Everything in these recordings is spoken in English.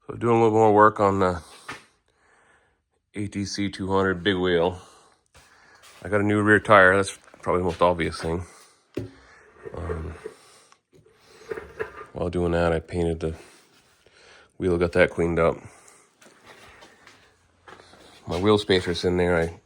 So doing a little more work on the ATC200 big wheel. I got a new rear tire. That's probably the most obvious thing. While doing that, I painted the wheel, got that cleaned up. My wheel spacer's in there. I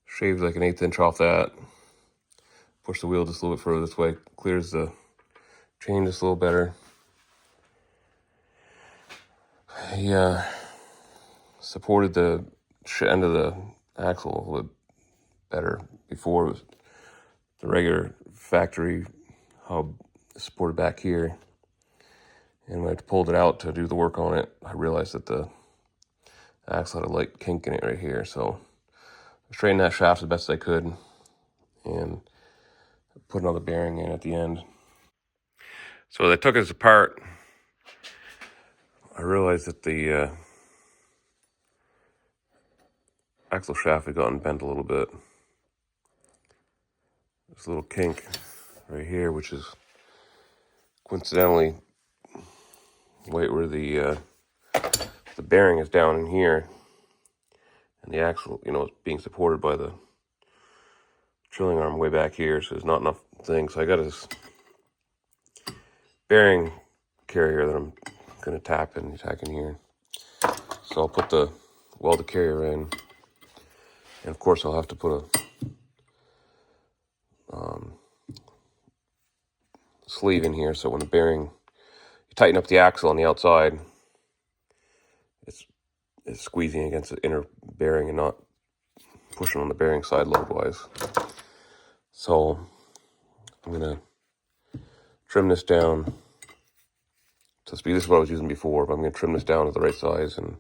shaved like an 1/8 inch off that. Push the wheel just a little bit further this way. Clears the chain just a little better. I supported the end of the axle a little bit better. Before it was the regular factory hub supported back here. And when I pulled it out to do the work on it, I realized that the axle had a light kink in it right here. So I straightened that shaft as best as I could and put another bearing in at the end. So as I took this apart, I realized that the axle shaft had gotten bent a little bit. There's a little kink right here, which is coincidentally right where the bearing is down in here, and the axle, is being supported by the drilling arm way back here, so there's not enough thing. So I got this bearing carrier that I'm going to tack in here. So I'll put the welded carrier in, and of course I'll have to put a sleeve in here, so when the bearing, you tighten up the axle on the outside, it's squeezing against the inner bearing and not pushing on the bearing side load-wise. So I'm going to trim this down to speed. This is what I was using before, but I'm going to trim this down to the right size and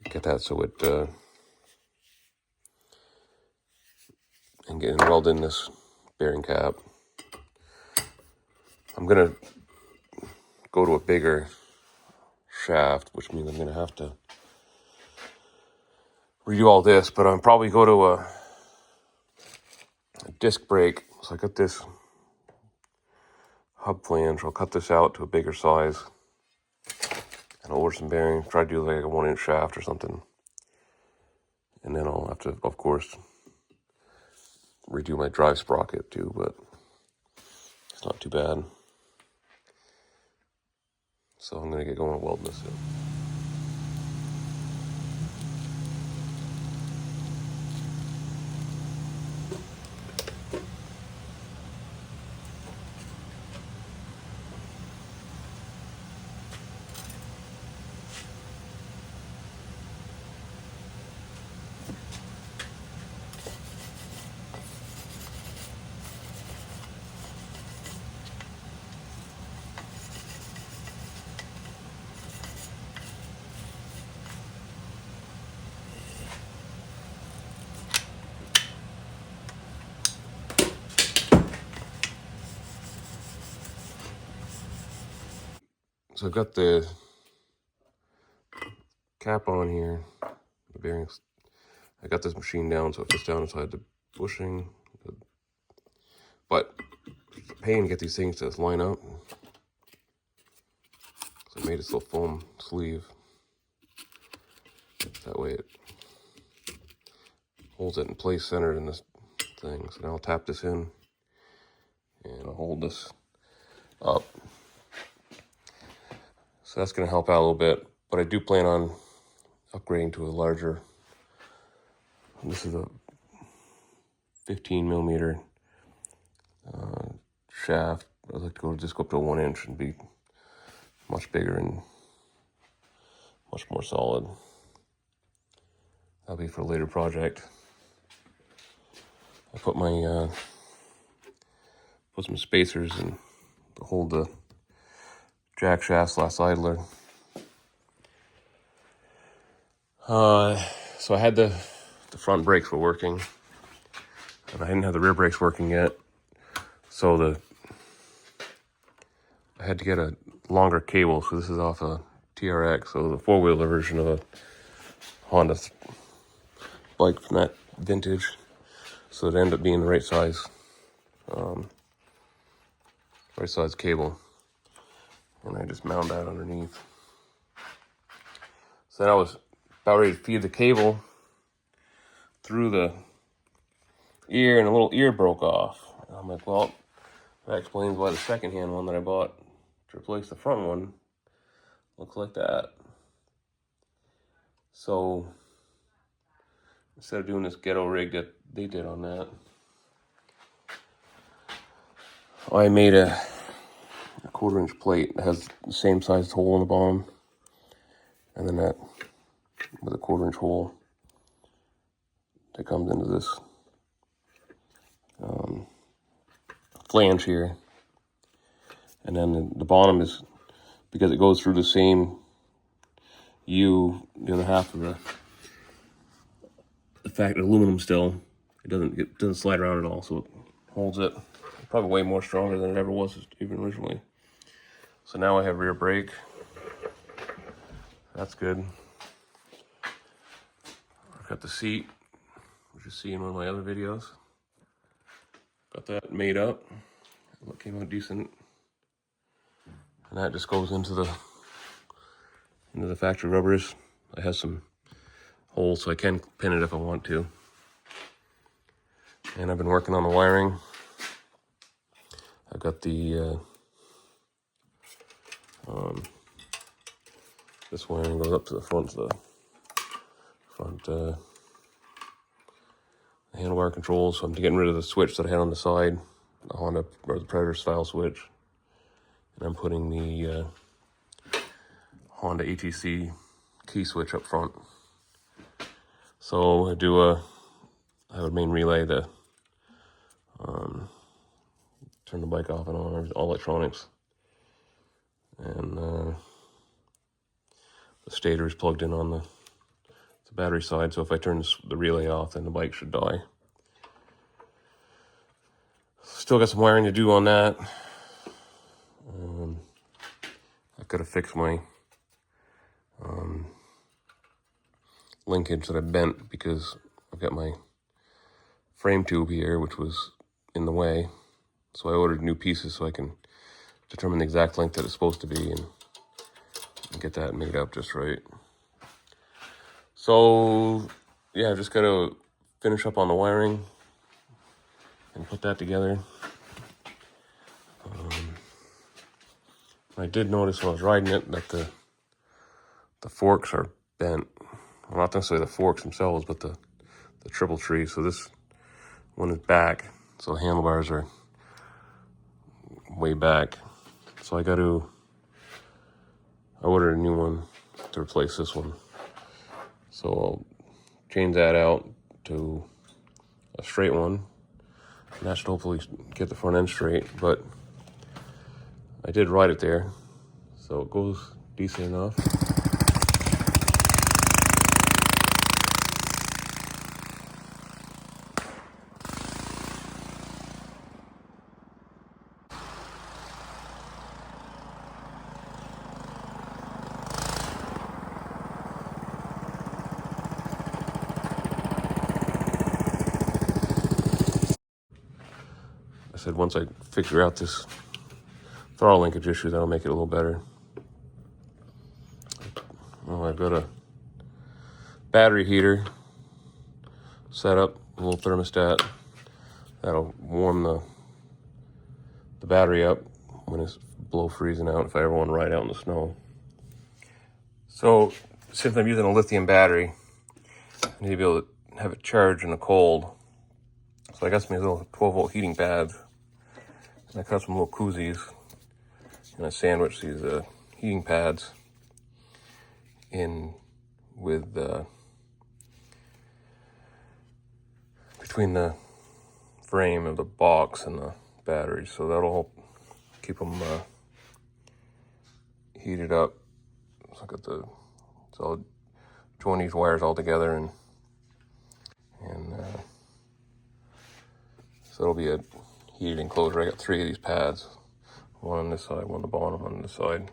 get that so it and weld in this bearing cap. I'm going to go to a bigger shaft, which means I'm going to have to redo all this, but I'm probably go to a disc brake. So I got this hub flange. I'll cut this out to a bigger size and I'll order some bearings, try to do like a 1-inch shaft or something. And then I'll have to, of course, redo my drive sprocket too, but it's not too bad. So I'm going to get going and welding this in. So I've got the cap on here, the bearings. I got this machine down so it fits down inside the bushing. But it's a pain to get these things to line up. So I made this little foam sleeve. That way it holds it in place centered in this thing. So now I'll tap this in and I'll hold this up. So that's going to help out a little bit, but I do plan on upgrading to a larger, this is a 15 millimeter shaft. I'd like to go up to a 1-inch and be much bigger and much more solid. That'll be for a later project. I put my, put some spacers and to hold the jack shaft / idler. So I had the front brakes were working, and I didn't have the rear brakes working yet. So I had to get a longer cable. So this is off a TRX, so the 4-wheeler version of a Honda bike from that vintage. So it ended up being the right size cable. and I just mount that underneath. So then I was about ready to feed the cable through the ear, and a little ear broke off. And I'm like, well, that explains why the secondhand one that I bought to replace the front one looks like that. So instead of doing this ghetto rig that they did on that, I made a 1/4-inch plate that has the same size hole in the bottom, and then that with a 1/4-inch hole that comes into this flange here. And then the bottom is, because it goes through the same U, the other half of the fact aluminum still, it doesn't slide around at all, so it holds it. Probably way more stronger than it ever was even originally. So now I have rear brake. That's good. I've got the seat, which you see in one of my other videos. Got that made up. It came out decent. And that just goes into the factory rubbers. I have some holes so I can pin it if I want to. And I've been working on the wiring. I've got the this wiring goes up to the front handlebar controls. So I'm getting rid of the switch that I had on the side, the Honda or the Predator style switch, and I'm putting the Honda ATC key switch up front. So I have a main relay to turn the bike off and on, all electronics, and the stator is plugged in on the battery side, so if I turn the relay off, then the bike should die. Still got some wiring to do on that. I've got to fix my linkage that I bent because I've got my frame tube here, which was in the way. So I ordered new pieces so I can determine the exact length that it's supposed to be and get that made up just right. So yeah, I've just got to finish up on the wiring and put that together. I did notice when I was riding it that the forks are bent. Well, not necessarily the forks themselves, but the triple tree. So this one is back, so the handlebars are way back. So I ordered a new one to replace this one. So I'll change that out to a straight one. And that should hopefully get the front end straight, but I did ride it there, so it goes decent enough. I said once I figure out this throttle linkage issue, that'll make it a little better. Well, I've got a battery heater set up, a little thermostat that'll warm the battery up when it's below freezing out if I ever want to ride out in the snow. So since I'm using a lithium battery, I need to be able to have it charged in the cold. So I got some of these little 12-volt heating pads, and I cut some little koozies, and I sandwiched these heating pads in with between the frame of the box and the battery, so that'll help keep them heated up. So I'll join these wires all together, and so it'll be a heated enclosure. I got 3 of these pads, one on this side, one on the bottom, one on this side.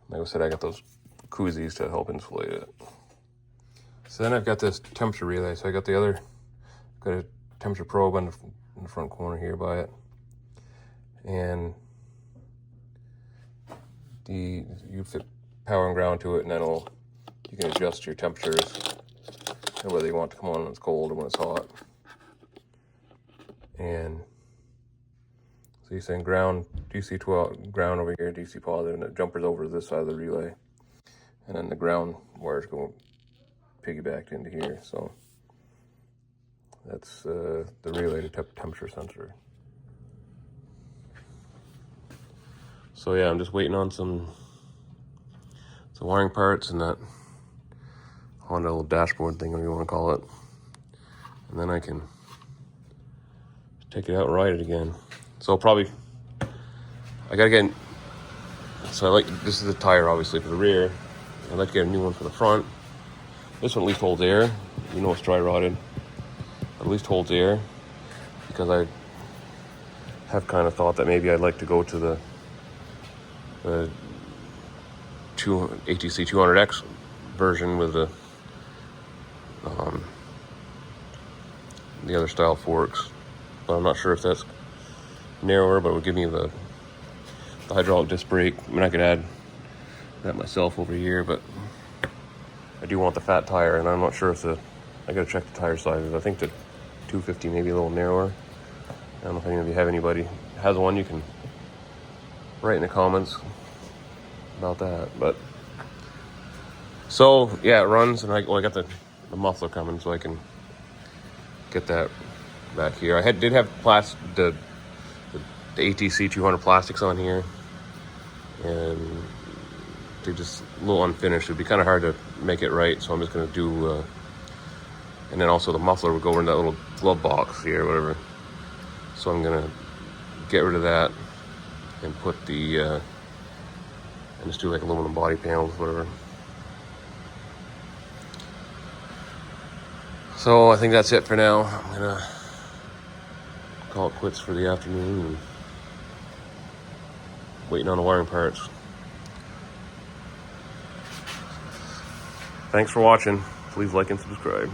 Like I said, I got those koozies to help insulate it. So then I've got this temperature relay. So I got a temperature probe in the front corner here by it, and you fit power and ground to it, and then you can adjust your temperatures and whether you want it to come on when it's cold or when it's hot. And so you're saying ground, DC 12, ground over here, DC positive, and it jumpers over to this side of the relay. And then the ground wires go piggybacked into here. So that's the relay to temperature sensor. So yeah, I'm just waiting on some wiring parts and that Honda little dashboard thing, whatever you want to call it. And then I can take it out and ride it again. So probably, I gotta get, so this is the tire obviously for the rear. I'd like to get a new one for the front. This one at least holds air. You know it's dry rotted. At least holds air, because I have kind of thought that maybe I'd like to go to the ATC200X version with the other style forks. But I'm not sure if that's narrower, but it would give me the hydraulic disc brake. I mean, I could add that myself over here, but I do want the fat tire, and I'm not sure if I gotta check the tire sizes. I think the 250 maybe a little narrower. I don't know if any of you have anybody has one. You can write in the comments about that. But so yeah, it runs, and I got the muffler coming, so I can get that back here. I did have the ATC200 plastics on here, and they're just a little unfinished. It'd be kind of hard to make it right, so I'm just going to do, and then also the muffler would go in that little glove box here, whatever. So I'm going to get rid of that and put and just do like aluminum body panels, whatever. So I think that's it for now. I'm going to call it quits for the afternoon and waiting on the wiring parts. Thanks for watching. Please like and subscribe.